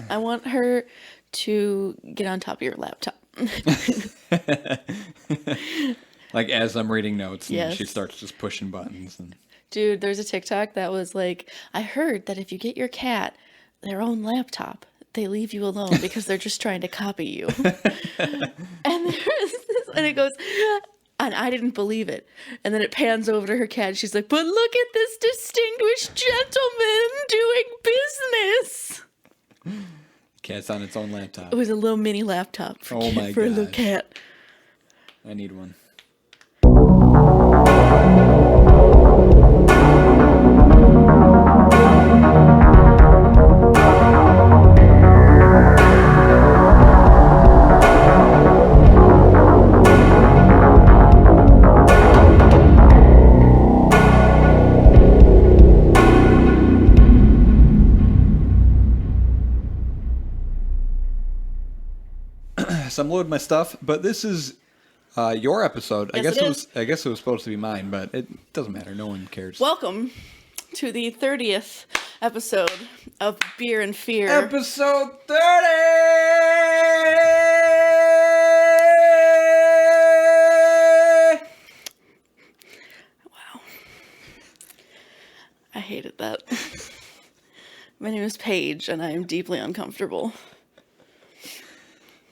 I want her to get on top of your laptop. Like as I'm reading notes, and Yes. she starts just pushing buttons. And Dude, there's a TikTok that was like, I heard that if you get your cat their own laptop, they leave you alone because they're just trying to copy you. And there's this, and it goes, and I didn't believe it. And then it pans over to her cat. And she's like, but look at this distinguished gentleman doing business. cat's on its own laptop. It was a little mini laptop for, Oh my for a little gosh. cat. I need one. So I'm loading my stuff, but this is your episode. Yes, I guess it was supposed to be mine, but it doesn't matter. No one cares. Welcome to the 30th episode of Beer and Fear. Episode 30! Wow. I hated that. My name is Paige, and I am deeply uncomfortable.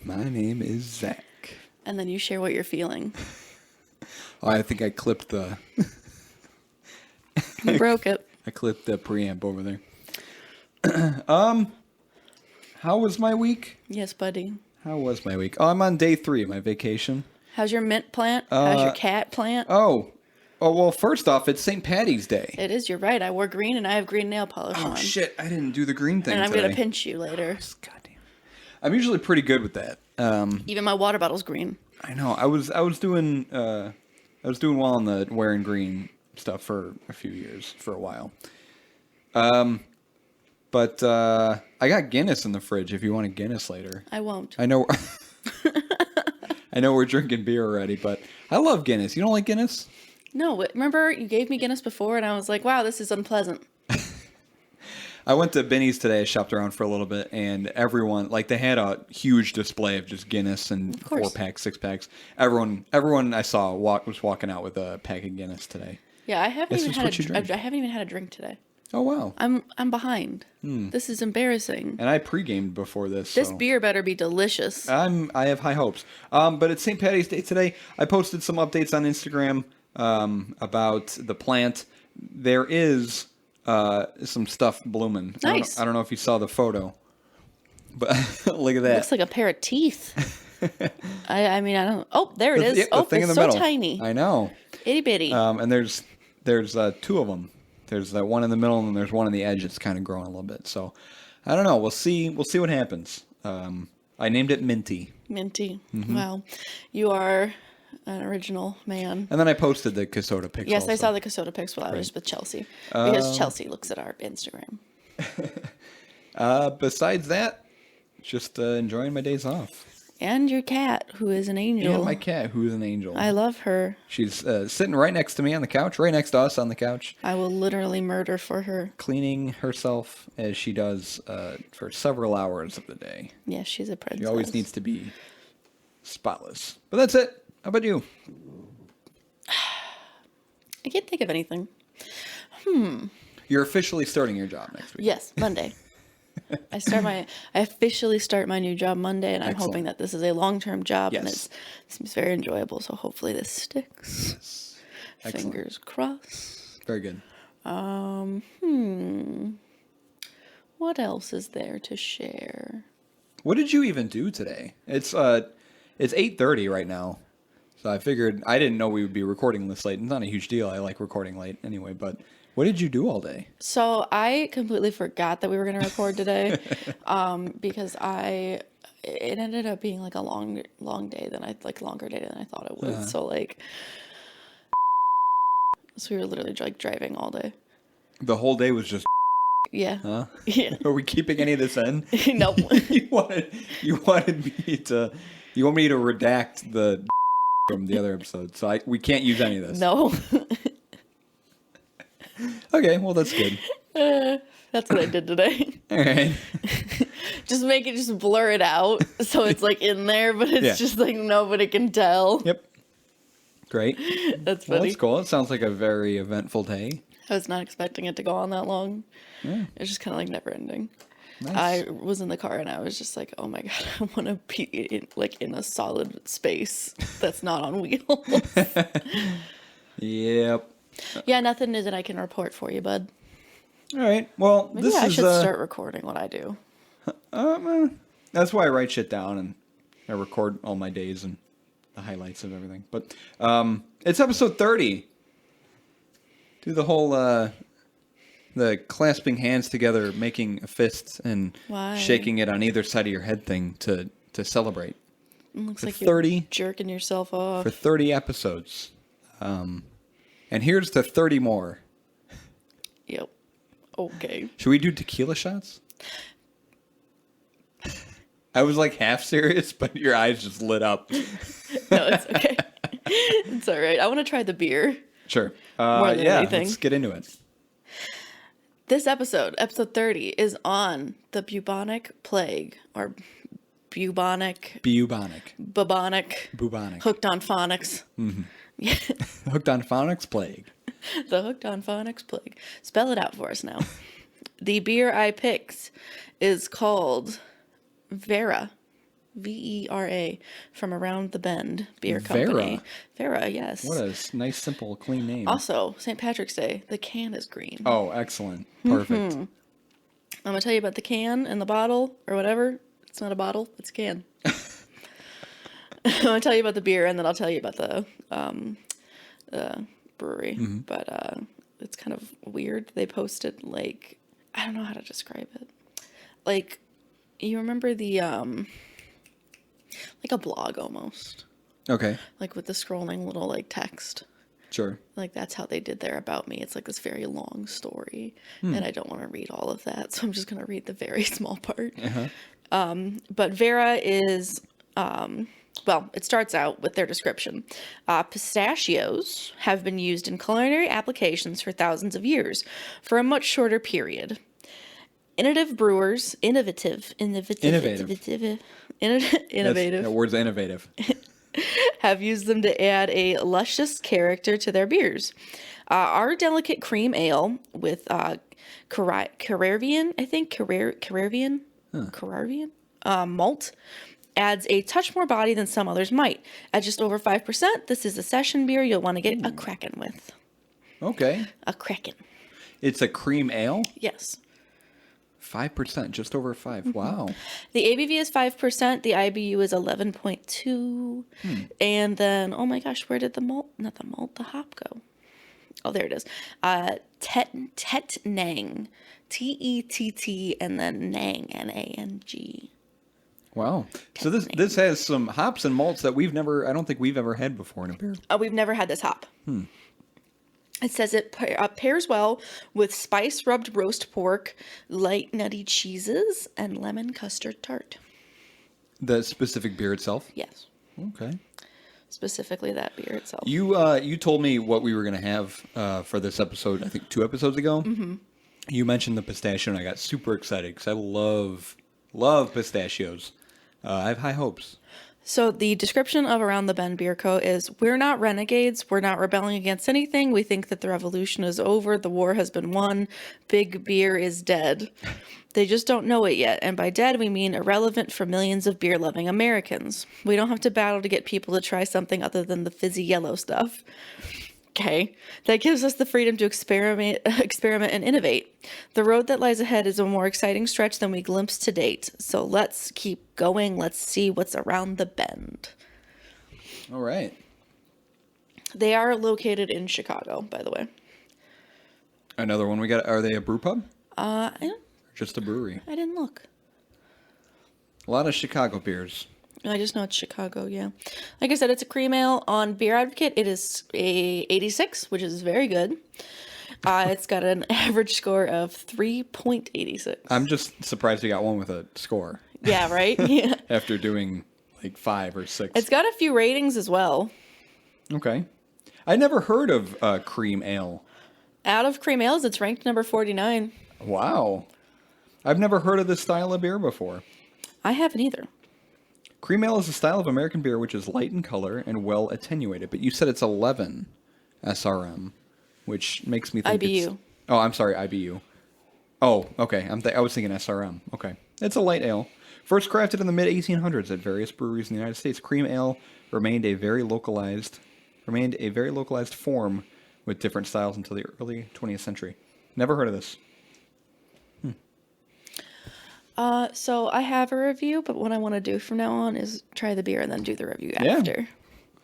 My name is Zach. And then you share what you're feeling. Oh, I think I clipped the You broke it. I clipped the preamp over there. How was my week? Yes, buddy. How was my week? Oh, I'm on day 3 of my vacation. How's your mint plant? How's your cat plant? Oh, well, first off, it's St. Patty's Day. It is, you're right. I wore green and I have green nail polish on. Oh, shit, I didn't do the green thing And I'm today. going to pinch you later. Goddamn. I'm usually pretty good with that. Even my water bottle's green. I know. I was doing well on the wearing green stuff for a few years, for a while. But I got Guinness in the fridge if you want a Guinness later. I won't. I know I know we're drinking beer already, but I love Guinness. You don't like Guinness? No, remember you gave me Guinness before and I was like, wow, this is unpleasant. I went to Benny's today. I shopped around for a little bit, and everyone, like, they had a huge display of just Guinness and 4-packs, 6-packs. Everyone I saw was walking out with a pack of Guinness today. Yeah, I haven't even had drink. I haven't even had a drink today. Oh wow! I'm behind. This is embarrassing. And I pre-gamed before this. This so. beer better be delicious. I have high hopes. But it's St. Patty's Day today. I posted some updates on Instagram about the plant. There is some stuff blooming. Nice. I don't know if you saw the photo, but look at that. Looks like a pair of teeth. I mean, I don't. Oh, there it is. Yeah, the thing in it's the so middle. tiny. I know. Itty bitty. And there's 2 of them. There's that one in the middle, and then there's one on the edge that's kind of growing a little bit. So, I don't know. We'll see what happens. I named it Minty. Minty. Mm-hmm. Wow. You are an original man. And then I posted the Casota pics. Yes, also. I saw the Casota pics while I was with Chelsea. Because Chelsea looks at our Instagram. Besides that, just enjoying my days off. And your cat, who is an angel. And my cat, who is an angel. I love her. She's sitting right next to me on the couch, right next to us on the couch. I will literally murder for her. Cleaning herself as she does for several hours of the day. Yes, she's a princess. She always needs to be spotless. But that's it. How about you? I can't think of anything. You're officially starting your job next week. Yes, Monday. I officially start my new job Monday, and I'm Excellent. hoping that this is a long-term job, and Yes. it seems very enjoyable. So hopefully this sticks. Yes. Excellent. Fingers crossed. Very good. What else is there to share? What did you even do today? It's 8:30 right now. So I figured, I didn't know we would be recording this late. It's not a huge deal. I like recording late anyway, but what did you do all day? So I completely forgot that we were going to record today, because it ended up being like a longer day than I thought it would. So so we were literally like driving all day. The whole day was just Yeah. huh? Yeah. Are we keeping any of this in? No. you wanted me to redact the from the other episode, so we can't use any of this. No. Okay, well that's good. That's what I did today. All right. Just make it, just blur it out so it's like in there, but it's just like nobody can tell. Yep. Great. That's funny. Well, that's cool. It sounds like a very eventful day. I was not expecting it to go on that long. Yeah. It's just kind of like never ending. Nice. I was in the car and I was just like, oh my God, I want to be in a solid space that's not on wheels. Yep. Yeah, nothing is that I can report for you, bud. All right. Well, Maybe I should start recording what I do. That's why I write shit down and I record all my days and the highlights of everything. But it's episode 30. Do the whole the clasping hands together, making a fist, and shaking it on either side of your head thing to celebrate. It looks for like 30, you're jerking yourself off. For 30 episodes. And here's to 30 more. Yep. Okay. Should we do tequila shots? I was like half serious, but your eyes just lit up. No, it's okay. It's all right. I want to try the beer. Sure. More than anything. Let's get into it. This episode 30, is on the bubonic plague, or bubonic. Hooked on phonics. Mm-hmm. Yeah. Hooked on phonics plague. The hooked on phonics plague. Spell it out for us now. The beer I picked is called Vera. Vera, from Around the Bend Beer Company. Vera, yes. What a nice, simple, clean name. Also, St. Patrick's Day, the can is green. Oh, excellent. Perfect. I'm going to tell you about the can and the bottle, or whatever. It's not a bottle, it's a can. I'm going to tell you about the beer, and then I'll tell you about the brewery. Mm-hmm. But it's kind of weird. They posted, like, I don't know how to describe it. Like, you remember the... like a blog almost. Okay. Like with the scrolling little like text. Sure. Like that's how they did their About Me. It's like this very long story. And I don't want to read all of that. So I'm just going to read the very small part. Uh-huh. But Vera is, well, it starts out with their description. Pistachios have been used in culinary applications for thousands of years for a much shorter period. Innovative brewers, innovative. That word's innovative. Have used them to add a luscious character to their beers. Our delicate cream ale with Carrarian, I think, Carrarian malt adds a touch more body than some others might. At just over 5%, this is a session beer you'll want to get a Kraken with. Okay. A Kraken. It's a cream ale? Yes. 5%, just over 5. Mm-hmm. Wow. The ABV is 5%. The IBU is 11.2. And then, oh my gosh, where did the hop go? Oh, there it is. Tet Nang. Tett, and then Nang, Nang. Wow. So this has some hops and malts that I don't think we've ever had before in a beer. We've never had this hop. It says it pairs well with spice-rubbed roast pork, light nutty cheeses, and lemon custard tart. The specific beer itself? Yes. Okay. Specifically that beer itself. You told me what we were going to have for this episode, I think 2 episodes ago. Mm-hmm. You mentioned the pistachio, and I got super excited because I love pistachios. I have high hopes. So the description of Around the Bend Beer Co. is, we're not renegades. We're not rebelling against anything. We think that the revolution is over. The war has been won. Big beer is dead. They just don't know it yet. And by dead, we mean irrelevant for millions of beer-loving Americans. We don't have to battle to get people to try something other than the fizzy yellow stuff. Okay. That gives us the freedom to experiment and innovate. The road that lies ahead is a more exciting stretch than we glimpsed to date. So let's keep going. Let's see what's around the bend. All right. They are located in Chicago, by the way. Another one we got. Are they a brew pub? Just a brewery? I didn't look. A lot of Chicago beers. I just know it's Chicago, yeah. Like I said, it's a cream ale. On Beer Advocate, it is a 86, which is very good. It's got an average score of 3.86. I'm just surprised you got one with a score. Yeah, right? Yeah. After doing like 5 or 6. It's got a few ratings as well. Okay. I never heard of cream ale. Out of cream ales, it's ranked number 49. Wow. I've never heard of this style of beer before. I haven't either. Cream ale is a style of American beer which is light in color and well attenuated. But you said it's 11 SRM, which makes me think it's... IBU. Oh, I'm sorry, IBU. Oh, okay. I was thinking SRM. Okay. It's a light ale. First crafted in the mid-1800s at various breweries in the United States, cream ale remained a very localized form with different styles until the early 20th century. Never heard of this. So I have a review, but what I want to do from now on is try the beer and then do the review Yeah. after.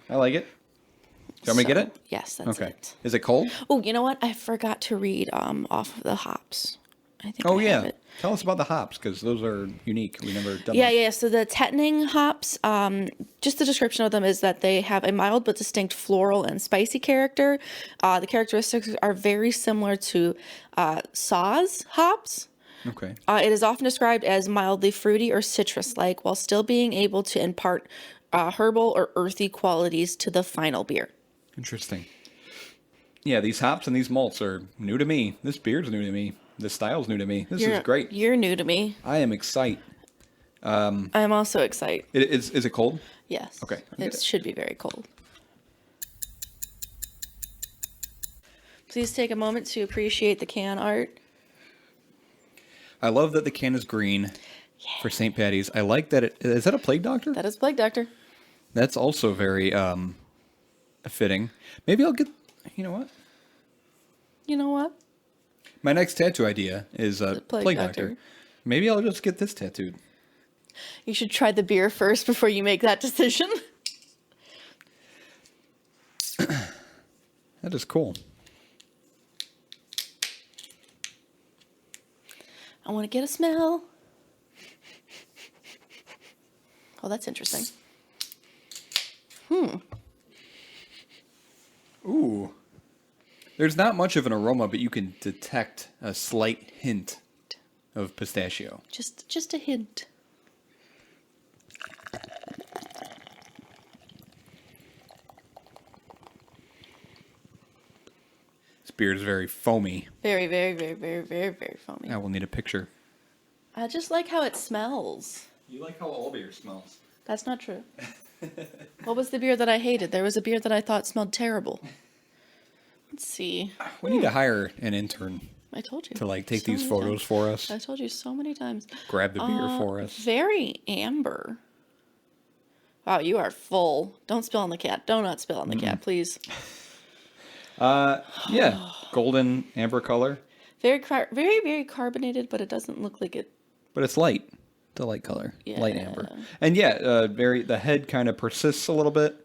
I like it. Do you want me to get it? Yes, that's Okay. it. Is it cold? Oh, you know what? I forgot to read off of the hops. I think Oh, I yeah. have it. Tell us about the hops, because those are unique. We never done Yeah, those. yeah. So the Tetning hops, just the description of them is that they have a mild but distinct floral and spicy character. The characteristics are very similar to Saaz hops. Okay. It is often described as mildly fruity or citrus-like, while still being able to impart herbal or earthy qualities to the final beer. Interesting. Yeah, these hops and these malts are new to me. This beer's new to me. This style's new to me. This is great. You're new to me. I am excited. I'm also excited. Is it cold? Yes. Okay, I'll It get it. should be very cold. Please take a moment to appreciate the can art. I love that the can is green for St. Patty's. I like that is that a plague doctor? That is Plague Doctor. That's also very fitting. Maybe I'll get, you know what? You know what? My next tattoo idea is Plague plague Doctor. doctor. Maybe I'll just get this tattooed. You should try the beer first before you make that decision. That is cool. I want to get a smell. Oh, that's interesting. Ooh. There's not much of an aroma, but you can detect a slight hint of pistachio. Just a hint. This beer is very foamy. Very, very, very, very, very, very foamy. I will need a picture. I just like how it smells. You like how all beer smells. That's not true. What was the beer that I hated? There was a beer that I thought smelled terrible. Let's see. We need to hire an intern I told you. to take so these many photos times. for us. I told you so many times. Grab the beer for us. Very amber. Wow, you are full. Don't spill on the cat. Do not spill on the cat, please. Yeah, golden amber color, Very, very, very carbonated, but it doesn't look like it. but it's light. It's a light color, light Yeah. amber. And yeah, the head kind of persists a little bit.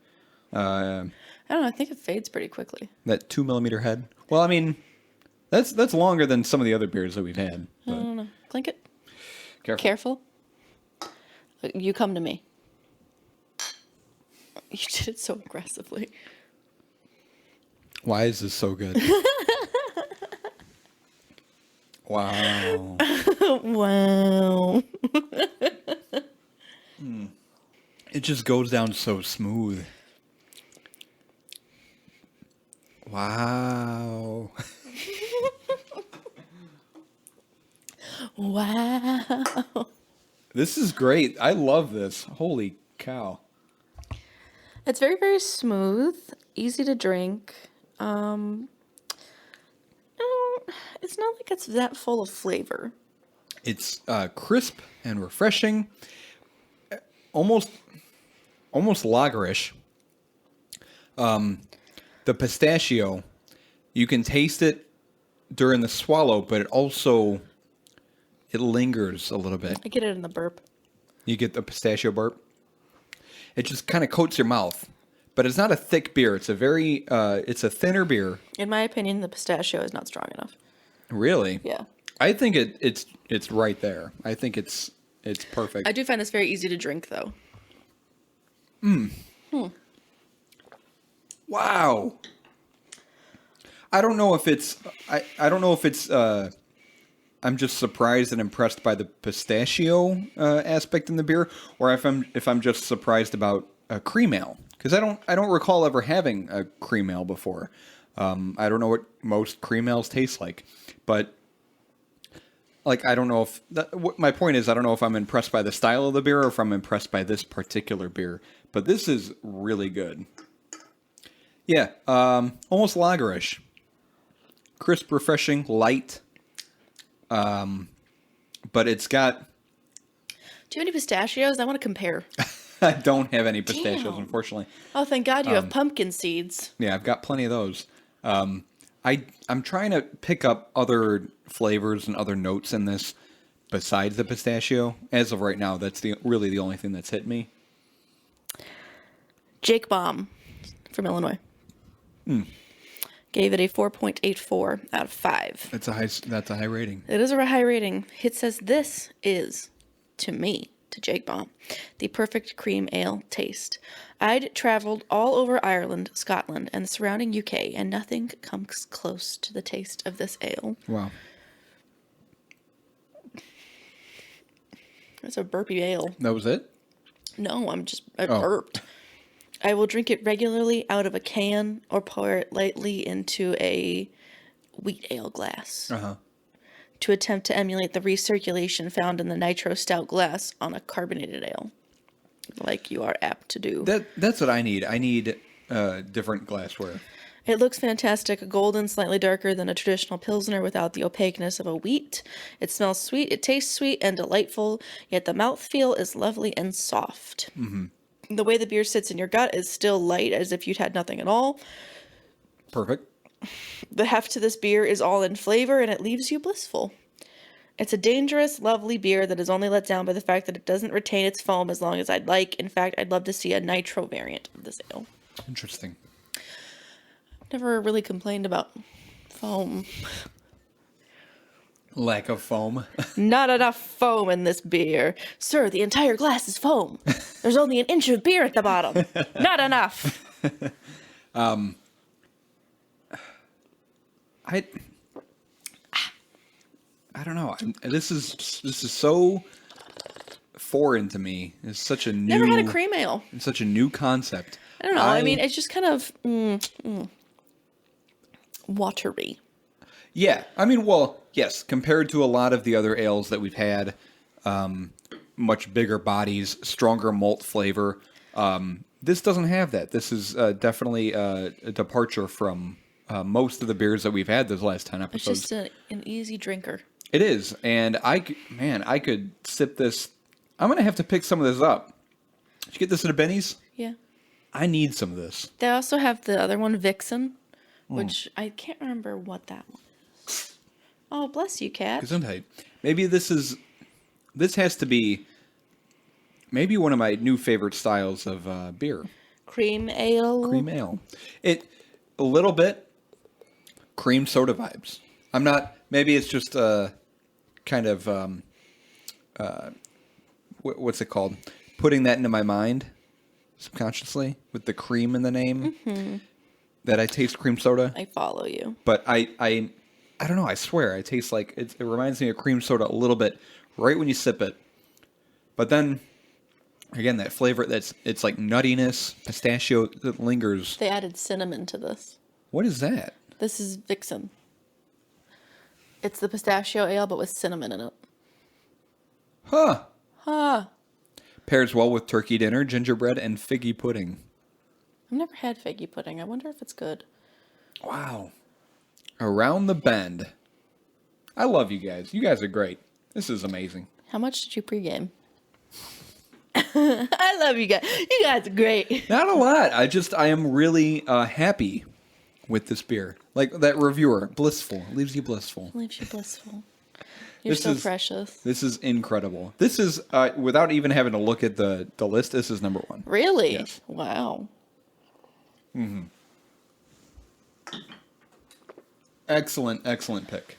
I don't know. I think it fades pretty quickly. That 2mm head. Well, I mean, that's longer than some of the other beers that we've had. I But don't know. Clink it. careful. Careful. You come to me. You did it so aggressively. Why is this so good? Wow. Wow. It just goes down so smooth. Wow. Wow. This is great. I love this. Holy cow. It's very, very smooth, easy to drink. It's not like it's that full of flavor. It's crisp and refreshing. Almost lagerish. The pistachio, you can taste it during the swallow, but it lingers a little bit. I get it in the burp. You get the pistachio burp. It just kind of coats your mouth, but it's not a thick beer. It's it's a thinner beer. In my opinion, the pistachio is not strong enough. Really? Yeah. I think it's right there. I think it's perfect. I do find this very easy to drink, though. Wow. I don't know if it's I'm just surprised and impressed by the pistachio aspect in the beer, or if I'm just surprised about a cream ale, because I don't recall ever having a cream ale before. I don't know what most cream ales taste like, but like, I don't know if my point is, I don't know if I'm impressed by the style of the beer or if I'm impressed by this particular beer, but this is really good. Yeah, almost lagerish, crisp, refreshing, light. But it's got. Do you have any pistachios? I want to compare. I don't have any pistachios, Damn. unfortunately. Oh, thank God you have pumpkin seeds. Yeah, I've got plenty of those. I'm trying to pick up other flavors and other notes in this besides the pistachio. As of right now, that's really the only thing that's hit me. Jake Baum from Illinois. Gave it a 4.84 out of 5. That's a high rating. It is a high rating. It says this is, to me, to Jake Baum, the perfect cream ale taste. I'd traveled all over Ireland, Scotland, and the surrounding UK, and nothing comes close to the taste of this ale. Wow. It's a burpy ale. That was it? No, I burped. I will drink it regularly out of a can or pour it lightly into a wheat ale glass to attempt to emulate the recirculation found in the nitro stout glass on a carbonated ale, like you are apt to do. That's what I need. I need different glassware. It looks fantastic, golden, slightly darker than a traditional Pilsner without the opaqueness of a wheat. It smells sweet, it tastes sweet and delightful, yet the mouthfeel is lovely and soft. Mm-hmm. The way the beer sits in your gut is still light, as if you'd had nothing at all. Perfect. The heft to this beer is all in flavor, and it leaves you blissful. It's a dangerous, lovely beer that is only let down by the fact that it doesn't retain its foam as long as I'd like. In fact, I'd love to see a nitro variant of this ale. Interesting. Never really complained about foam. Lack of foam. Not enough foam in this beer. Sir, the entire glass is foam. There's only an inch of beer at the bottom. Not enough. I don't know. This is so foreign to me. It's such a new. Never had a cream ale. It's such a new concept. I don't know. I mean, it's just kind of watery. Yeah, I mean, well, yes, compared to a lot of the other ales that we've had, much bigger bodies, stronger malt flavor. This doesn't have that. This is definitely a departure from most of the beers that we've had those last 10 episodes. It's just an easy drinker. It is, and I could sip this. I'm going to have to pick some of this up. Did you get this at a Benny's? Yeah. I need some of this. They also have the other one, Vixen, which I can't remember what that one is. Oh, bless you, cat. Gesundheit. Maybe this has to be maybe one of my new favorite styles of beer. Cream ale. Cream ale. It a little bit cream soda vibes. I'm not. Maybe it's just kind of what's it called? Putting that into my mind subconsciously with the cream in the name. Mm-hmm. That I taste cream soda. I follow you. But I don't know. I swear, I taste like it reminds me of cream soda a little bit right when you sip it. But then again, that flavor it's like nuttiness, pistachio that lingers. They added cinnamon to this. What is that? This is Vixen. It's the pistachio ale, but with cinnamon in it. Huh. Pairs well with turkey dinner, gingerbread, and figgy pudding. I've never had figgy pudding. I wonder if it's good. Wow. Around the bend. I love you guys. You guys are great. This is amazing. How much did you pregame? I love you guys. You guys are great. Not a lot. I am really happy with this beer. Like that reviewer, blissful. Leaves you blissful. Leaves you blissful. You're so precious. This is incredible. This is, without even having to look at the list, this is number one. Really? Yes. Wow. Mm-hmm. Excellent pick.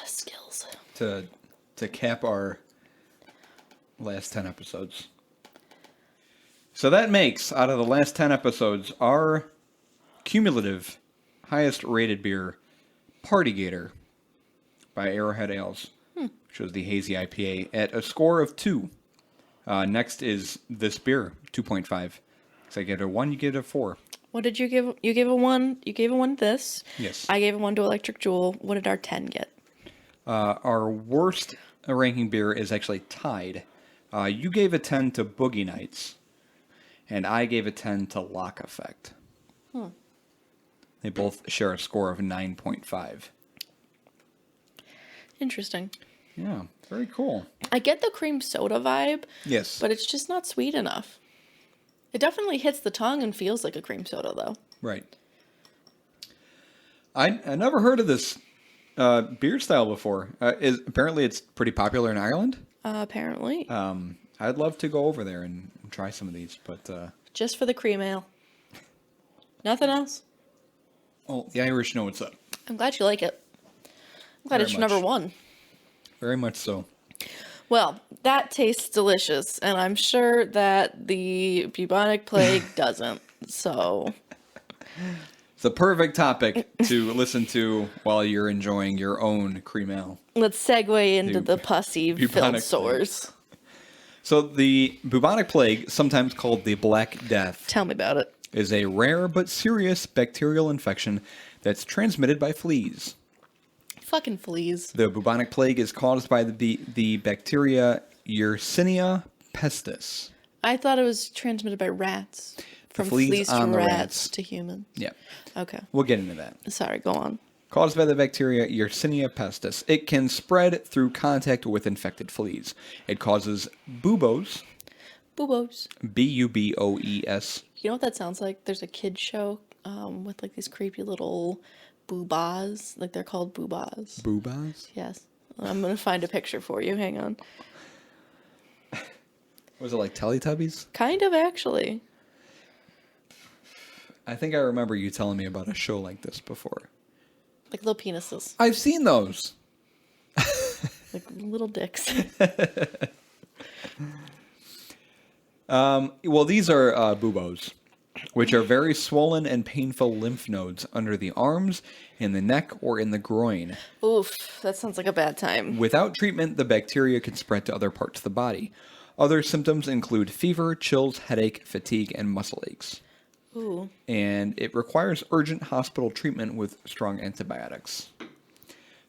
Skills. To cap our last 10 episodes. So that makes, out of the last 10 episodes, our cumulative highest rated beer, Party Gator, by Arrowhead Ales, which was the hazy IPA, at a score of 2. Next is this beer, 2.5. So I give it a 1, you give it a 4. What did you give? You gave a 1. You gave a 1 this. Yes. I gave a 1 to Electric Jewel. What did our 10 get? Our worst ranking beer is actually tied. You gave a 10 to Boogie Nights, and I gave a 10 to Lock Effect. They both share a score of 9.5. Interesting. Yeah, very cool. I get the cream soda vibe. Yes. But it's just not sweet enough. It definitely hits the tongue and feels like a cream soda, though. Right. I never heard of this beer style before. Apparently it's pretty popular in Ireland. Apparently. I'd love to go over there and try some of these, but... Just for the cream ale. Nothing else. Well, the Irish know what's up. I'm glad you like it. I'm glad Very it's your much. number one. Very much so. Well, that tastes delicious, and I'm sure that the bubonic plague doesn't. So, It's a perfect topic to listen to while you're enjoying your own cream ale. let's segue into the pussy-filled Bubonic sores. So the bubonic plague, sometimes called the Black Death, Tell me about it. is a rare but serious bacterial infection that's transmitted by fleas. Fucking fleas. The bubonic plague is caused by the bacteria Yersinia pestis. I thought it was transmitted by rats. From fleas fleas to on the rats rats. to humans. Yeah, Okay. we'll get into that. Sorry, go on. Caused by the bacteria Yersinia pestis. It can spread through contact with infected fleas. It causes buboes, Boobos. Buboes. You know what that sounds like? There's a kid show with like these creepy little boobas. Like they're called boobas. Boobas? Yes. I'm going to find a picture for you. Hang on. Was it like Teletubbies? Kind of, actually. I think I remember you telling me about a show like this before. Like little penises. I've seen those. Like little dicks. Well, these are buboes, which are very swollen and painful lymph nodes under the arms, in the neck, or in the groin. Oof, that sounds like a bad time. Without treatment, the bacteria can spread to other parts of the body. Other symptoms include fever, chills, headache, fatigue, and muscle aches. Ooh. And it requires urgent hospital treatment with strong antibiotics.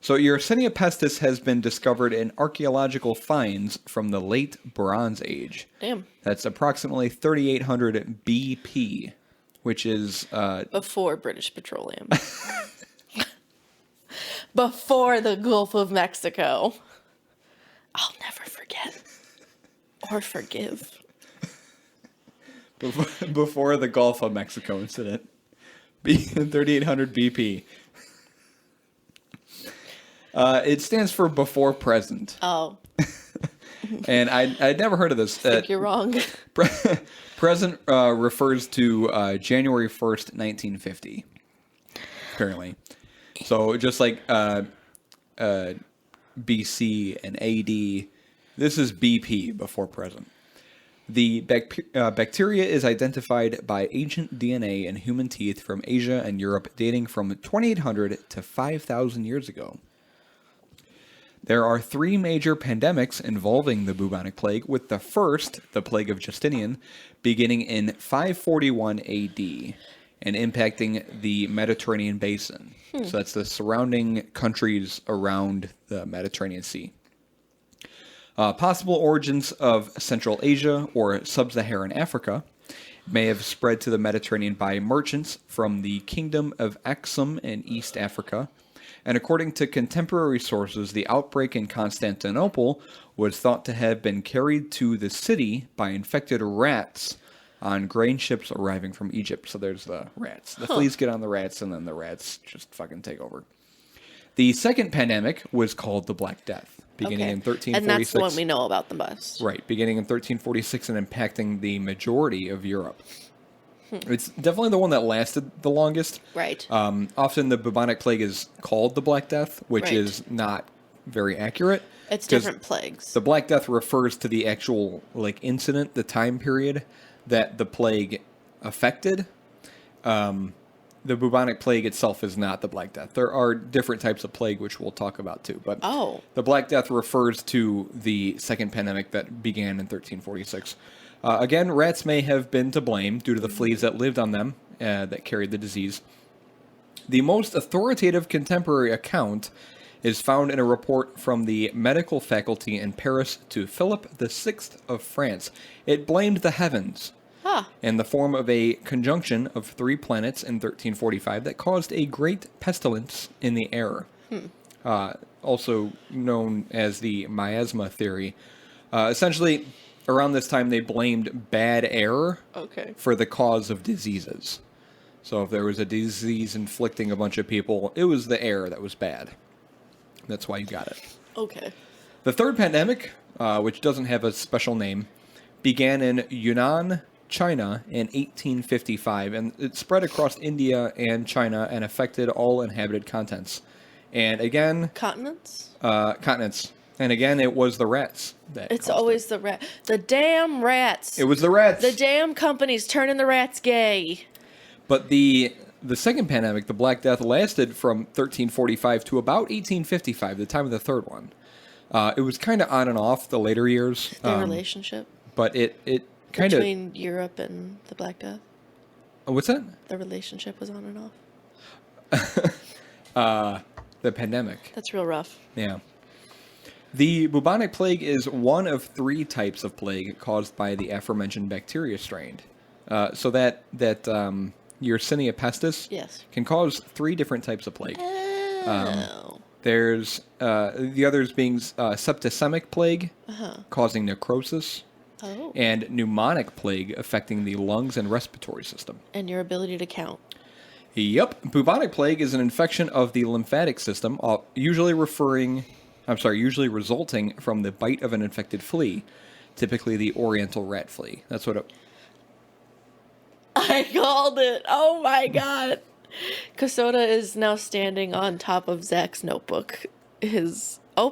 So Yersinia pestis has been discovered in archaeological finds from the late Bronze Age. Damn. That's approximately 3800 BP, which is... Before British Petroleum. Before the Gulf of Mexico. I'll never forget. Or forgive. before the Gulf of Mexico incident. 3800 BP. It stands for before present. Oh, And I'd never heard of this. I think you're wrong. Present refers to January 1st, 1950, apparently. So just like BC and AD, this is BP, before present. The bacteria is identified by ancient DNA in human teeth from Asia and Europe dating from 2800 to 5,000 years ago. There are three major pandemics involving the bubonic plague, with the first, the plague of Justinian, beginning in 541 AD and impacting the Mediterranean basin. So that's the surrounding countries around the Mediterranean Sea. Possible origins of Central Asia or Sub-Saharan Africa may have spread to the Mediterranean by merchants from the Kingdom of Axum in East Africa. And according to contemporary sources, the outbreak in Constantinople was thought to have been carried to the city by infected rats on grain ships arriving from Egypt. So there's the rats. The fleas get on the rats, and then the rats just fucking take over. The second pandemic was called the Black Death, beginning in 1346. And that's the one we know about the most. Right, beginning in 1346 and impacting the majority of Europe. It's definitely the one that lasted the longest. Right. Often the bubonic plague is called the Black Death, which Right. is not very accurate. It's 'cause different plagues. The Black Death refers to the actual incident, the time period that the plague affected. The bubonic plague itself is not the Black Death. There are different types of plague, which we'll talk about too. But Oh. the Black Death refers to the second pandemic that began in 1346. Again, rats may have been to blame due to the fleas that lived on them that carried the disease. The most authoritative contemporary account is found in a report from the medical faculty in Paris to Philip VI of France. It blamed the heavens in the form of a conjunction of 3 planets in 1345 that caused a great pestilence in the air. Also known as the miasma theory. Essentially, around this time, they blamed bad air for the cause of diseases. So if there was a disease inflicting a bunch of people, it was the air that was bad. That's why you got it. Okay. The third pandemic, which doesn't have a special name, began in Yunnan, China in 1855, and it spread across India and China and affected all inhabited continents. And again... Continents? Continents. And again, it was the rats that It's always the rat. The damn rats. It was the rats. The damn companies turning the rats gay. But the second pandemic, the Black Death, lasted from 1345 to about 1855, the time of the third one. It was kind of on and off the later years. Their relationship. But it kind of... Between Europe and the Black Death. What's that? The relationship was on and off. The pandemic. That's real rough. Yeah. The bubonic plague is one of 3 types of plague caused by the aforementioned bacteria strain. So that Yersinia pestis can cause 3 different types of plague. There's the others being septicemic plague, causing necrosis, and pneumonic plague affecting the lungs and respiratory system. And your ability to count. Yep. Bubonic plague is an infection of the lymphatic system, usually resulting from the bite of an infected flea, typically the oriental rat flea. That's what it... I called it. Oh my god. Casoda is now standing on top of Zach's notebook.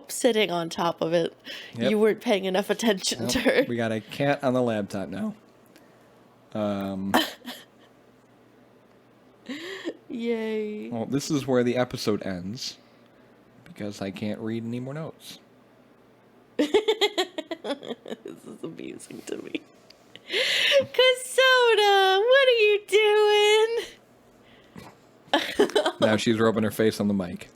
Sitting on top of it. Yep. You weren't paying enough attention to her. We got a cat on the laptop now. Yay. Well, this is where the episode ends, because I can't read any more notes. This is amusing to me. Casoda, what are you doing? Now she's rubbing her face on the mic.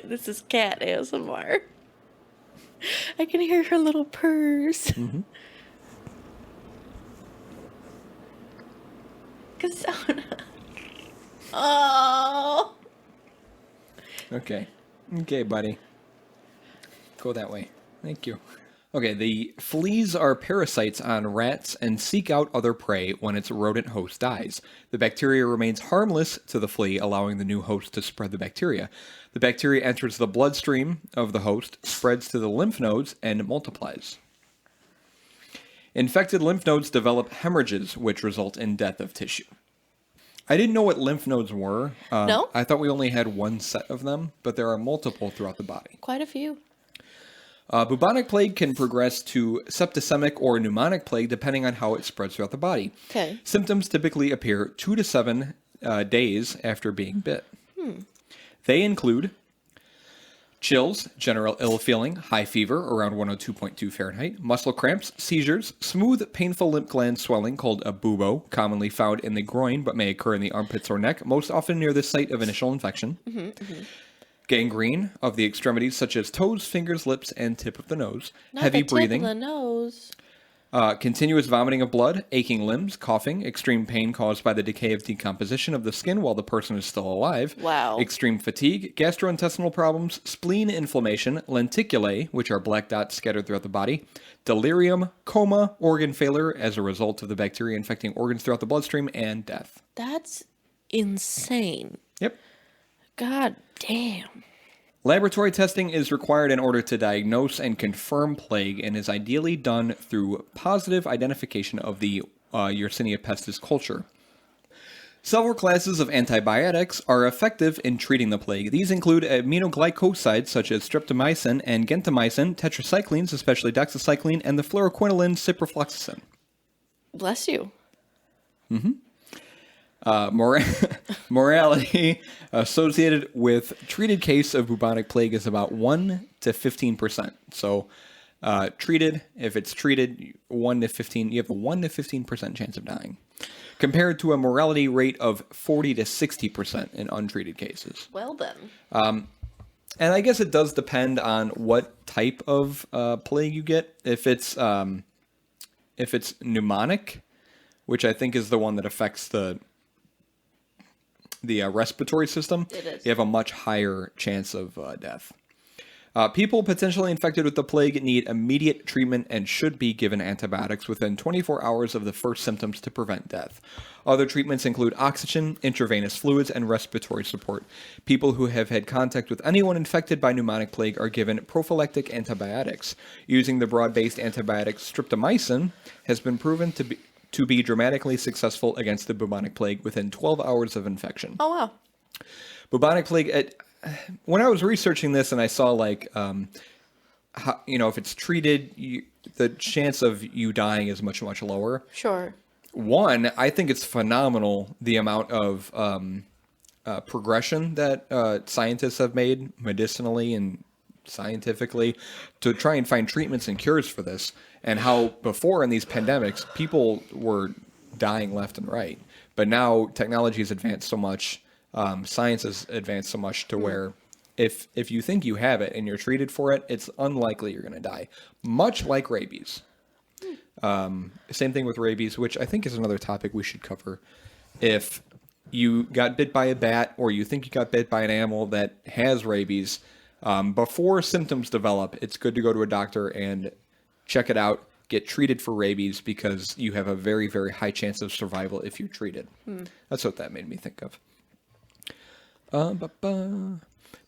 This is cat ASMR. I can hear her little purrs. Mm-hmm. Casoda. Oh. Okay, buddy. Go that way. Thank you. Okay, the fleas are parasites on rats and seek out other prey when its rodent host dies. The bacteria remains harmless to the flea, allowing the new host to spread the bacteria. The bacteria enters the bloodstream of the host, spreads to the lymph nodes, and multiplies. Infected lymph nodes develop hemorrhages, which result in death of tissue. I didn't know what lymph nodes were. No? I thought we only had one set of them, but there are multiple throughout the body. Quite a few. Bubonic plague can progress to septicemic or pneumonic plague depending on how it spreads throughout the body. Okay. Symptoms typically appear 2 to 7 days after being bit. They include chills, general ill feeling, high fever around 102.2 Fahrenheit, muscle cramps, seizures, smooth, painful lymph gland swelling called a bubo, commonly found in the groin but may occur in the armpits or neck, most often near the site of initial infection. Gangrene of the extremities such as toes, fingers, lips, and tip of the nose. Not Heavy the breathing. Tip of the nose. Continuous vomiting of blood, aching limbs, coughing, extreme pain caused by the decay of decomposition of the skin while the person is still alive. Wow. Extreme fatigue, gastrointestinal problems, spleen inflammation, lenticulae, which are black dots scattered throughout the body, delirium, coma, organ failure as a result of the bacteria infecting organs throughout the bloodstream, and death. That's insane. Yep. God damn. Laboratory testing is required in order to diagnose and confirm plague and is ideally done through positive identification of the Yersinia pestis culture. Several classes of antibiotics are effective in treating the plague. These include aminoglycosides such as streptomycin and gentamicin, tetracyclines, especially doxycycline, and the fluoroquinoline ciprofloxacin. Bless you. Mortality associated with treated case of bubonic plague is about 1 to 15%. So, if it's treated 1 to 15, you have a 1 to 15% chance of dying. compared to a mortality rate of 40 to 60% in untreated cases. Well then. And I guess it does depend on what type of plague you get. If it's pneumonic, which I think is the one that affects the respiratory system, It is. you have a much higher chance of death. People potentially infected with the plague need immediate treatment and should be given antibiotics within 24 hours of the first symptoms to prevent death. Other treatments include oxygen, intravenous fluids, and respiratory support. People who have had contact with anyone infected by pneumonic plague are given prophylactic antibiotics. Using the broad-based antibiotic streptomycin has been proven to be dramatically successful against the bubonic plague within 12 hours of infection. Oh, wow. Bubonic plague, when I was researching this and I saw if it's treated, the chance of you dying is much, much lower. Sure. One, I think it's phenomenal the amount of progression that scientists have made medicinally and scientifically to try and find treatments and cures for this, and how before in these pandemics people were dying left and right, but now technology has advanced so much, science has advanced so much to where if you think you have it and you're treated for it, it's unlikely you're going to die, much like rabies. Same thing with rabies, which I think is another topic we should cover. If you got bit by a bat or you think you got bit by an animal that has rabies, before symptoms develop, it's good to go to a doctor and check it out, get treated for rabies, because you have a very, very high chance of survival if you're treated. That's what that made me think of.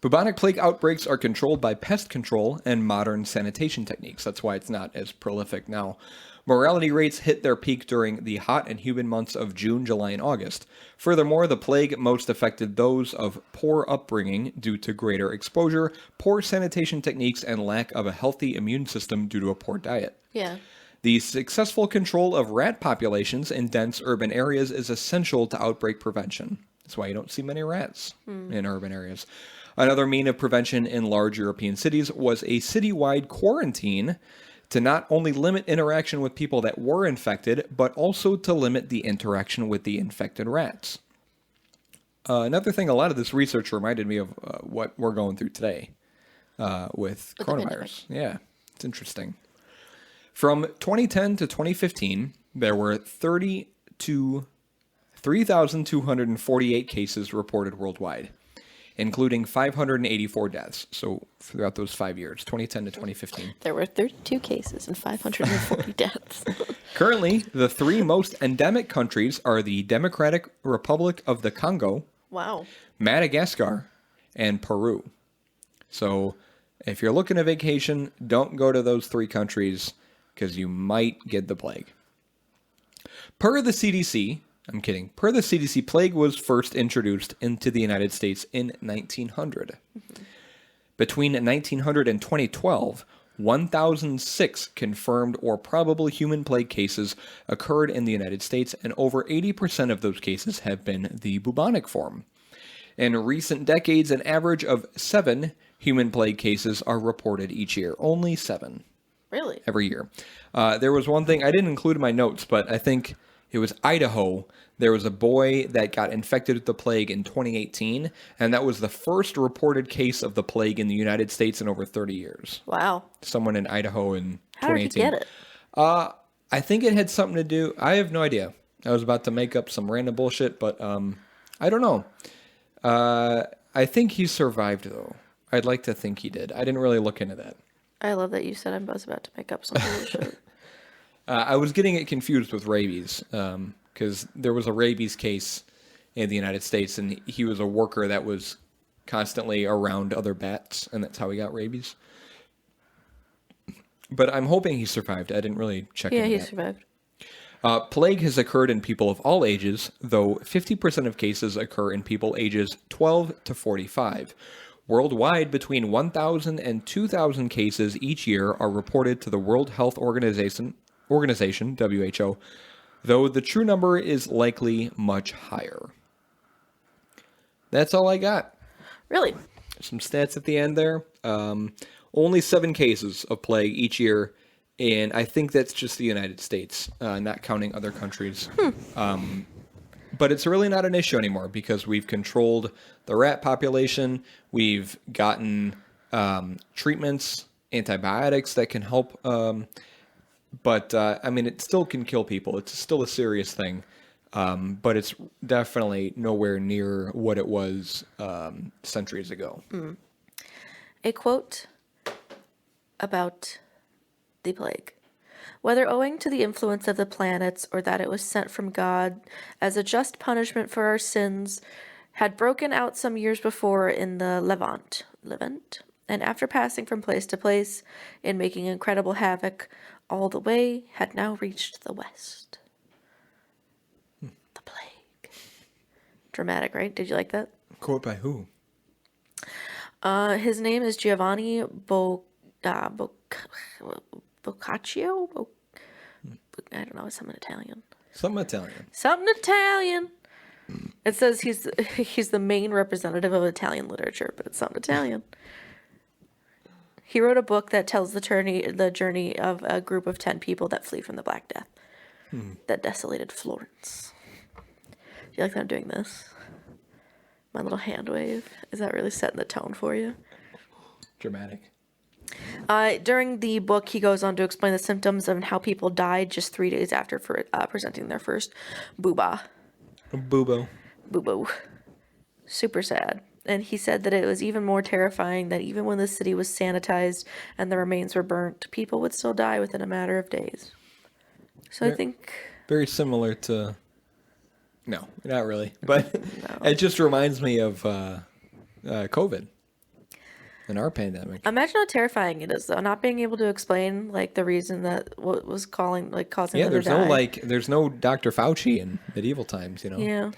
Bubonic plague outbreaks are controlled by pest control and modern sanitation techniques. That's why it's not as prolific now. Mortality rates hit their peak during the hot and humid months of June, July, and August. Furthermore, the plague most affected those of poor upbringing due to greater exposure, poor sanitation techniques, and lack of a healthy immune system due to a poor diet. Yeah. The successful control of rat populations in dense urban areas is essential to outbreak prevention. That's why you don't see many rats in urban areas. Another mean of prevention in large European cities was a citywide quarantine to not only limit interaction with people that were infected, but also to limit the interaction with the infected rats. Another thing, a lot of this research reminded me of what we're going through today with coronavirus. Yeah, it's interesting. From 2010 to 2015, there were 3,248 cases reported worldwide, including 584 deaths. So throughout those 5 years, 2010 to 2015. There were 32 cases and 540 deaths. Currently, the three most endemic countries are the Democratic Republic of the Congo, Wow. Madagascar, and Peru. So if you're looking at vacation, don't go to those three countries because you might get the plague. Per the CDC, plague was first introduced into the United States in 1900. Between 1900 and 2012, 1,006 confirmed or probable human plague cases occurred in the United States, and over 80% of those cases have been the bubonic form. In recent decades, an average of 7 human plague cases are reported each year. Only 7. Really? Every year. There was one thing I didn't include in my notes, but I think it was Idaho. There was a boy that got infected with the plague in 2018, and that was the first reported case of the plague in the United States in over 30 years. Wow. Someone in Idaho in How did 2018. he get it? I think it had something to do. I have no idea. I was about to make up some random bullshit, but I don't know. I think he survived, though. I'd like to think he did. I didn't really look into that. I love that you said I was about to make up some bullshit. I was getting it confused with rabies because there was a rabies case in the United States, and he was a worker that was constantly around other bats, and that's how he got rabies. But I'm hoping he survived. I didn't really check into Yeah, he that. survived. Plague has occurred in people of all ages, though 50% of cases occur in people ages 12 to 45. Worldwide, between 1,000 and 2,000 cases each year are reported to the World Health Organization, WHO, though the true number is likely much higher. That's all I got. Really? Some stats at the end there. Only 7 cases of plague each year, and I think that's just the United States, not counting other countries. but it's really not an issue anymore because we've controlled the rat population. We've gotten treatments, antibiotics that can help. But I mean, it still can kill people. It's still a serious thing. But it's definitely nowhere near what it was centuries ago. A quote about the plague. Whether owing to the influence of the planets or that it was sent from God as a just punishment for our sins, had broken out some years before in the Levant, and after passing from place to place and making incredible havoc all the way, had now reached the West. The plague. Dramatic, right? Did you like that? Quote by who? His name is Giovanni Boccaccio? I don't know, it's something Italian. Something Italian. Something Italian. It says he's the main representative of Italian literature, but it's something Italian. He wrote a book that tells the journey of a group of 10 people that flee from the Black Death that desolated Florence. Do you like that I'm doing this? My little hand wave. Is that really setting the tone for you? Dramatic. During the book, he goes on to explain the symptoms of how people died just 3 days after presenting their first bubo. Super sad. And he said that it was even more terrifying that even when the city was sanitized and the remains were burnt, people would still die within a matter of days. So I think... Very similar to... No, not really. But No. It just reminds me of COVID and our pandemic. Imagine how terrifying it is, though, not being able to explain like the reason that what was causing them to die. There's no Dr. Fauci in medieval times, you know. Yeah.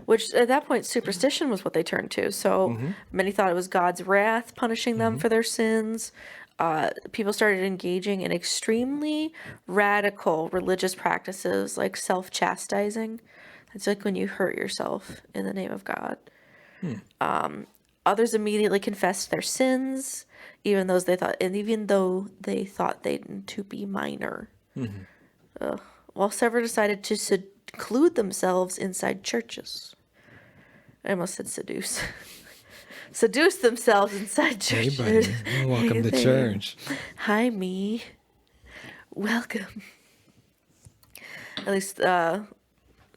Which at that point, superstition was what they turned to. So many thought it was God's wrath punishing them for their sins. People started engaging in extremely radical religious practices like self-chastising. It's like when you hurt yourself in the name of God. Others immediately confessed their sins, even though they thought they to be minor. While several decided to seclude themselves inside churches. I almost said seduce. Seduce themselves inside churches. Hey, buddy. Welcome to church. Hi, me. Welcome. At least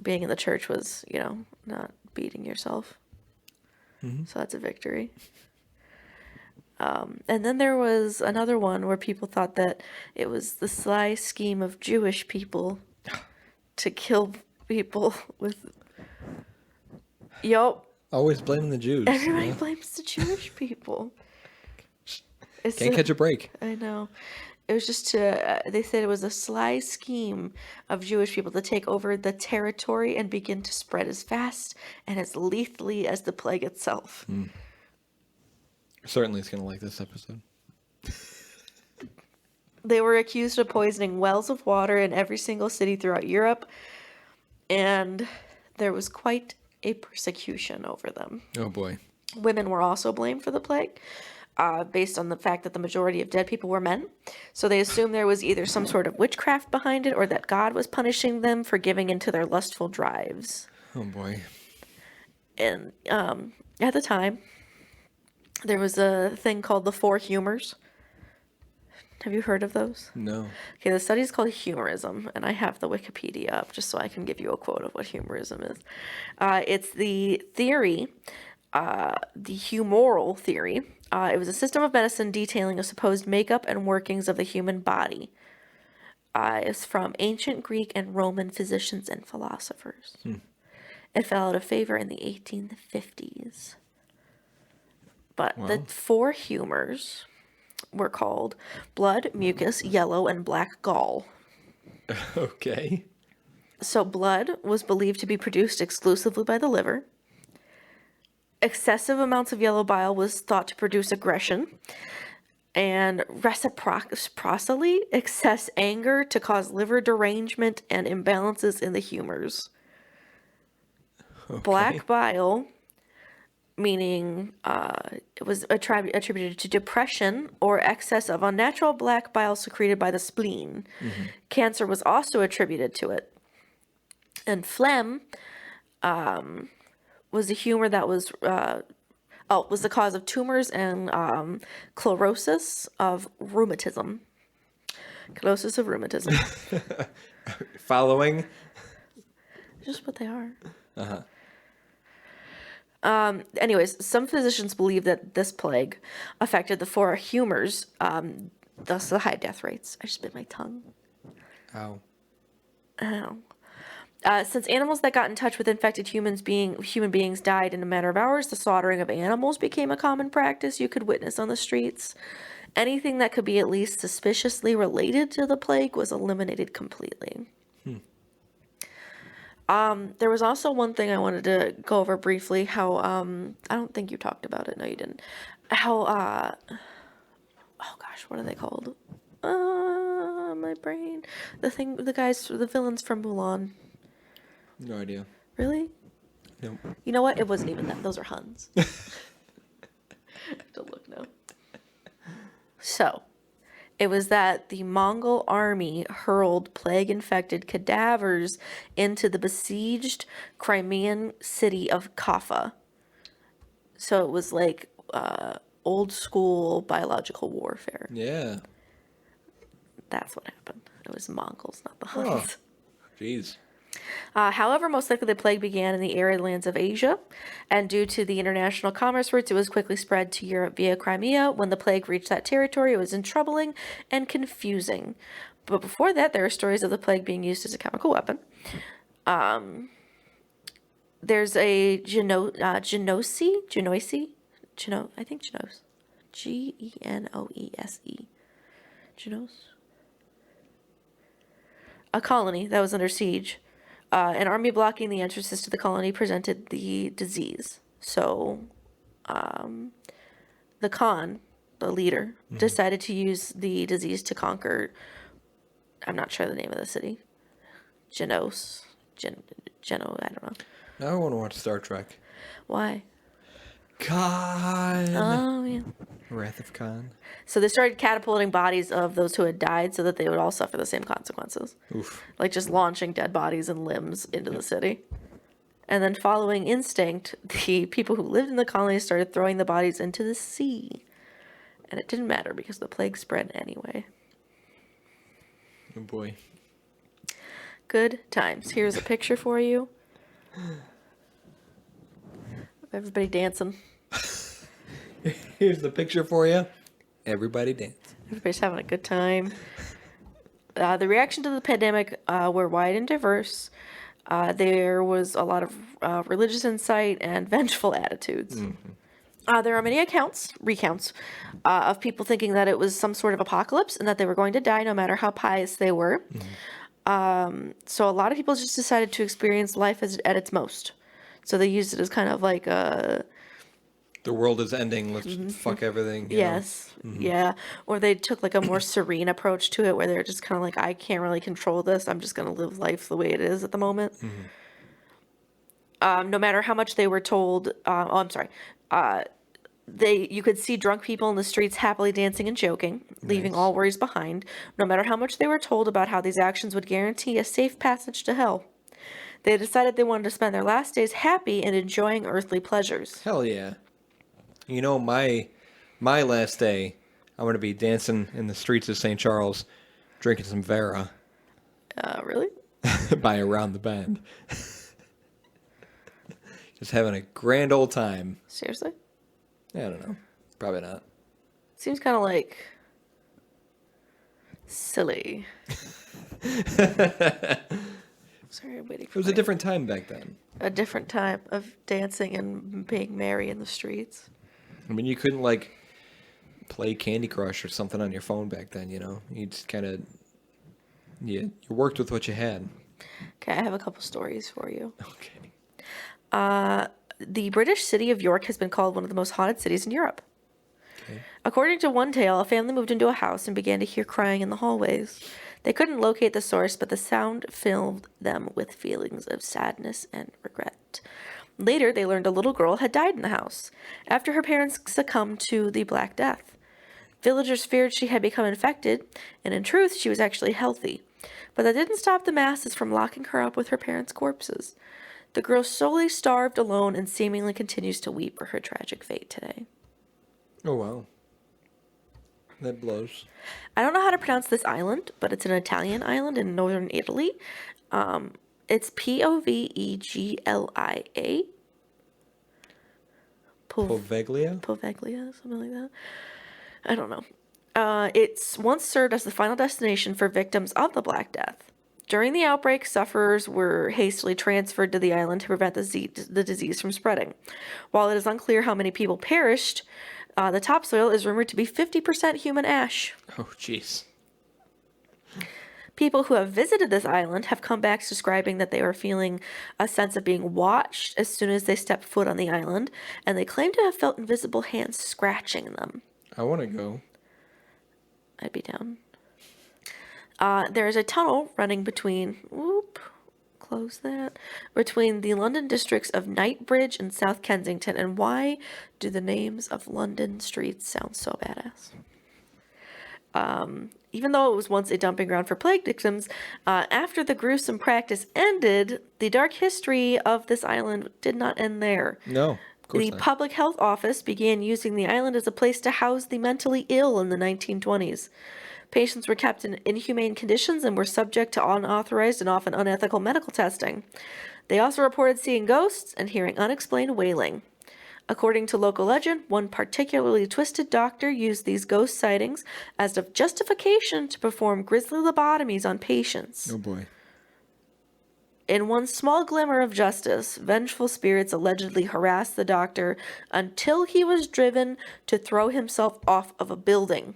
being in the church was, not beating yourself. So that's a victory. And then there was another one where people thought that it was the sly scheme of Jewish people to kill people with... Yup. Always blaming the Jews. Everybody blames the Jewish people. Can't catch a break. I know. It was just they said it was a sly scheme of Jewish people to take over the territory and begin to spread as fast and as lethally as the plague itself. Certainly is going to like this episode. They were accused of poisoning wells of water in every single city throughout Europe, and there was quite a persecution over them. Oh boy. Women were also blamed for the plague, based on the fact that the majority of dead people were men. So they assumed there was either some sort of witchcraft behind it or that God was punishing them for giving into their lustful drives. Oh boy. And at the time, there was a thing called the Four Humors. Have you heard of those? No. Okay, the study is called humorism, and I have the Wikipedia up just so I can give you a quote of what humorism is. It's the theory, the humoral theory. It was a system of medicine detailing a supposed makeup and workings of the human body. It's from ancient Greek and Roman physicians and philosophers. It fell out of favor in the 1850s. But the four humors were called blood, mucus, yellow, and black gall. Okay. So blood was believed to be produced exclusively by the liver. Excessive amounts of yellow bile was thought to produce aggression. And reciprocally, excess anger to cause liver derangement and imbalances in the humors. Okay. Black bile, meaning it was attributed to depression or excess of unnatural black bile secreted by the spleen. Cancer was also attributed to it. And phlegm was a humor that was was the cause of tumors and chlorosis of rheumatism. Chlorosis of rheumatism. Following. Just what they are. Uh-huh. Anyways, some physicians believe that this plague affected the four humors, thus the high death rates. I just bit my tongue. Ow. Ow. Since animals that got in touch with infected human beings died in a matter of hours, the slaughtering of animals became a common practice you could witness on the streets. Anything that could be at least suspiciously related to the plague was eliminated completely. There was also one thing I wanted to go over briefly, how, I don't think you talked about it. No, you didn't. How, oh gosh, what are they called? My brain. The villains from Mulan. No idea. Really? Nope. You know what? It wasn't even them. Those are Huns. I have to look now. So, it was that the Mongol army hurled plague-infected cadavers into the besieged Crimean city of Kaffa. So it was like old school biological warfare. Yeah. That's what happened. It was Mongols, not the Huns. Jeez. However, most likely the plague began in the arid lands of Asia, and due to the international commerce routes, it was quickly spread to Europe via Crimea. When the plague reached that territory, it was troubling and confusing. But before that, there are stories of the plague being used as a chemical weapon. There's a Genoese, I think Genoese, Genoese, Genoese, a colony that was under siege. An army blocking the entrances to the colony presented the disease. So, the Khan, the leader, decided to use the disease to conquer, I'm not sure the name of the city. Geno, I don't know. Now I want to watch Star Trek. Why? Khan. Oh, yeah. Wrath of Khan. So they started catapulting bodies of those who had died so that they would all suffer the same consequences. Oof. Like just launching dead bodies and limbs into the city. And then following instinct, the people who lived in the colonies started throwing the bodies into the sea. And it didn't matter because the plague spread anyway. Oh boy. Good times. Here's a picture for you. Of everybody dancing. Here's the picture for you. Everybody dance. Everybody's having a good time. The reaction to the pandemic were wide and diverse. There was a lot of religious insight and vengeful attitudes. There are many recounts, of people thinking that it was some sort of apocalypse and that they were going to die no matter how pious they were. So a lot of people just decided to experience life at its most. So they used it as kind of like a... The world is ending. Let's fuck everything. Yes. Yeah. Or they took like a more serene approach to it where they're just kind of like, I can't really control this. I'm just going to live life the way it is at the moment. No matter how much they were told, you could see drunk people in the streets happily dancing and joking, leaving all worries behind, no matter how much they were told about how these actions would guarantee a safe passage to hell. They decided they wanted to spend their last days happy and enjoying earthly pleasures. Hell yeah. You know, my last day, I'm going to be dancing in the streets of St. Charles, drinking some Vera. Really? By Around the Bend. Just having a grand old time. Seriously? I don't know. Probably not. Seems kind of like silly. Sorry, I'm waiting for It was a different time back then. a different time of dancing and being merry in the streets. I mean, you couldn't, like, play Candy Crush or something on your phone back then, you know? You just kind of... You worked with what you had. Okay, I have a couple stories for you. Okay. The British city of York has been called one of the most haunted cities in Europe. Okay. According to one tale, a family moved into a house and began to hear crying in the hallways. They couldn't locate the source, but the sound filled them with feelings of sadness and regret. Later, they learned a little girl had died in the house after her parents succumbed to the Black Death. Villagers feared she had become infected, and in truth, she was actually healthy. But that didn't stop the masses from locking her up with her parents' corpses. The girl solely starved alone and seemingly continues to weep for her tragic fate today. Oh, wow. That blows. I don't know how to pronounce this island, but it's an Italian island in northern Italy. It's Poveglia. Poveglia? Poveglia, something like that. I don't know. It's once served as the final destination for victims of the Black Death. During the outbreak, sufferers were hastily transferred to the island to prevent the disease from spreading. While it is unclear how many people perished, the topsoil is rumored to be 50% human ash. Oh, jeez. People who have visited this island have come back describing that they were feeling a sense of being watched as soon as they stepped foot on the island, and they claim to have felt invisible hands scratching them. I want to go. I'd be down. There is a tunnel running between... close that. Between the London districts of Knightsbridge and South Kensington. And why do the names of London streets sound so badass? Even though it was once a dumping ground for plague victims, after the gruesome practice ended, the dark history of this island did not end there. No, of course The not. Public Health Office began using the island as a place to house the mentally ill in the 1920s. Patients were kept in inhumane conditions and were subject to unauthorized and often unethical medical testing. They also reported seeing ghosts and hearing unexplained wailing. According to local legend, one particularly twisted doctor used these ghost sightings as a justification to perform grisly lobotomies on patients. Oh, boy. In one small glimmer of justice, vengeful spirits allegedly harassed the doctor until he was driven to throw himself off of a building.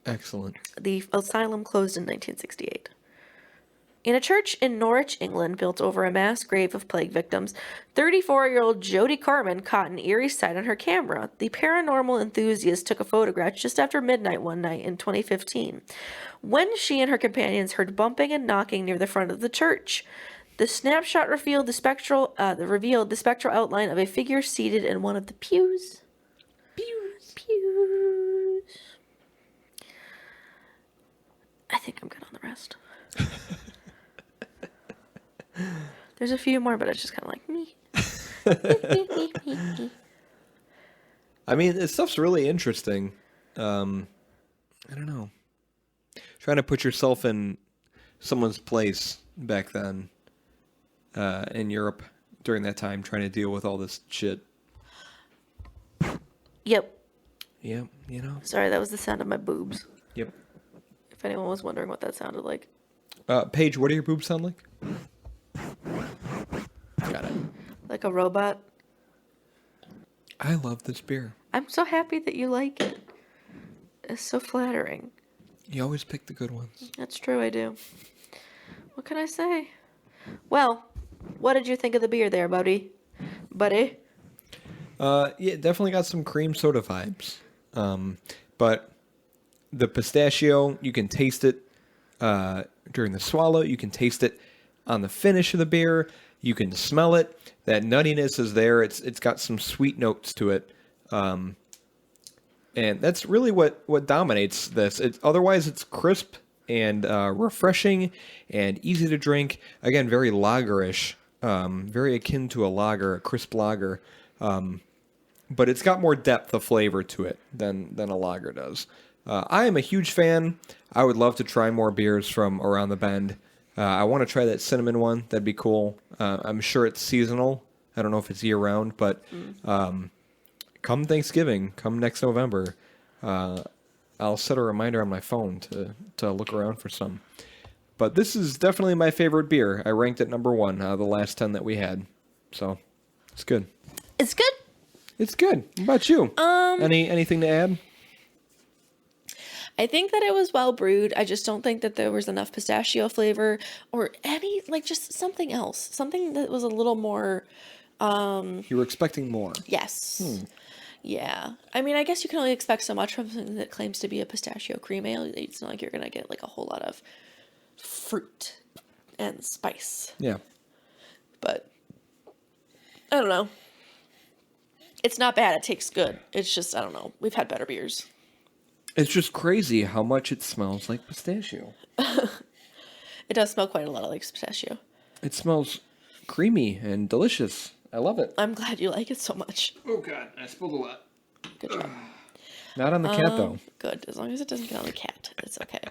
Excellent. The asylum closed in 1968. In a church in Norwich, England, built over a mass grave of plague victims, 34-year-old Jodie Carmen caught an eerie sight on her camera. The paranormal enthusiast took a photograph just after midnight one night in 2015, when she and her companions heard bumping and knocking near the front of the church. The snapshot revealed the spectral outline of a figure seated in one of the pews. Pews. I think I'm good on the rest. There's a few more, but it's just kind of like me. I mean, this stuff's really interesting. I don't know. Trying to put yourself in someone's place back then in Europe during that time, trying to deal with all this shit. Yep. Yeah, you know. Sorry, that was the sound of my boobs. Yep. If anyone was wondering what that sounded like. Paige, what do your boobs sound like? Got it. Like a robot. I love this beer. I'm so happy that you like it. It's so flattering. You always pick the good ones. That's true, I do. What can I say? Well, what did you think of the beer there, buddy? Buddy? Yeah, definitely got some cream soda vibes. But the pistachio, you can taste it during the swallow. You can taste it on the finish of the beer. You can smell it. That nuttiness is there. It's got some sweet notes to it. And that's really what dominates this. Otherwise, it's crisp and refreshing and easy to drink. Again, very lagerish, very akin to a lager, a crisp lager. But it's got more depth of flavor to it than a lager does. I am a huge fan. I would love to try more beers from around the bend. I want to try that cinnamon one. That'd be cool. I'm sure it's seasonal. I don't know if it's year-round, but come Thanksgiving, come next November, I'll set a reminder on my phone to look around for some. But this is definitely my favorite beer. I ranked it number 1 out of the last 10 that we had. So, it's good. It's good. It's good. What about you? Anything to add? I think that it was well brewed. I just don't think that there was enough pistachio flavor or just something else. Something that was a little more... You were expecting more. Yes. Yeah. I mean, I guess you can only expect so much from something that claims to be a pistachio cream ale. It's not like you're going to get like a whole lot of fruit and spice. Yeah. But I don't know. It's not bad. It tastes good. It's just, I don't know. We've had better beers. It's just crazy how much it smells like pistachio. It does smell quite a lot like pistachio. It smells creamy and delicious. I love it. I'm glad you like it so much. Oh God, I spilled a lot. Good job. Not on the cat though. Good. As long as it doesn't get on the cat, it's okay.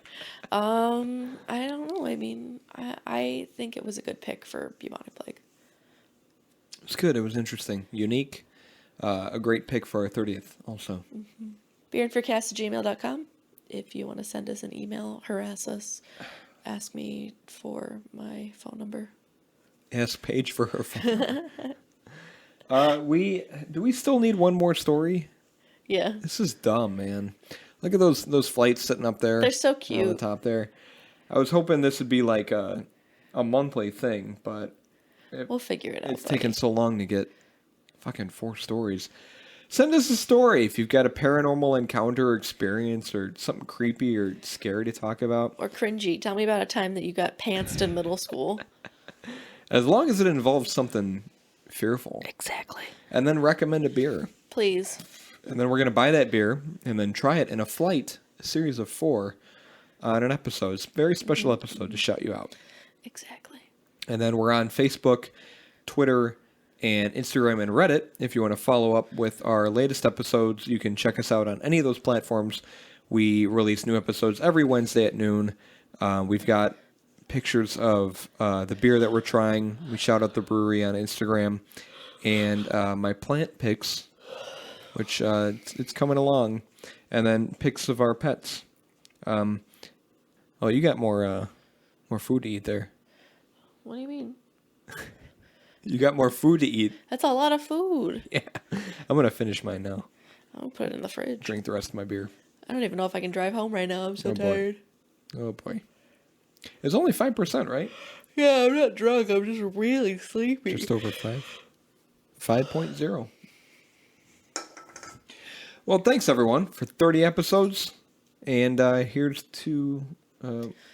I don't know. I mean, I think it was a good pick for bubonic plague. It's good. It was interesting, unique. A great pick for our 30th also. beerandforcast@gmail.com. If you want to send us an email, harass us, ask me for my phone number. Ask Paige for her phone. Do we still need one more story? Yeah. This is dumb, man. Look at those flights sitting up there. They're so on the cute. top there. I was hoping this would be like a monthly thing, but We'll figure it out. it's taken so long to get fucking 4 stories. Send us a story if you've got a paranormal encounter or experience or something creepy or scary to talk about. Or cringy. Tell me about a time that you got pantsed in middle school. As long as it involves something fearful. Exactly. And then recommend a beer. Please. And then we're going to buy that beer and then try it in a series of 4 on an episode. It's a very special episode to shout you out. Exactly. And then we're on Facebook, Twitter, and Instagram and Reddit. If you want to follow up with our latest episodes, you can check us out on any of those platforms. We release new episodes every Wednesday at noon. We've got pictures of the beer that we're trying. We shout out the brewery on Instagram. And my plant pics, which it's coming along. And then pics of our pets. You got more food to eat there. What do you mean? You got more food to eat. That's a lot of food. Yeah. I'm going to finish mine now. I'll put it in the fridge. Drink the rest of my beer. I don't even know if I can drive home right now. I'm so Oh, boy. tired. Oh, boy. It's only 5%, right? Yeah, I'm not drunk. I'm just really sleepy. Just over 5. 5.0. Well, thanks, everyone, for 30 episodes. And here's to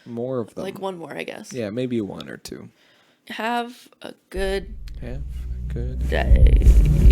more of them. Like one more, I guess. Yeah, maybe 1 or 2. Have a good Have a good day.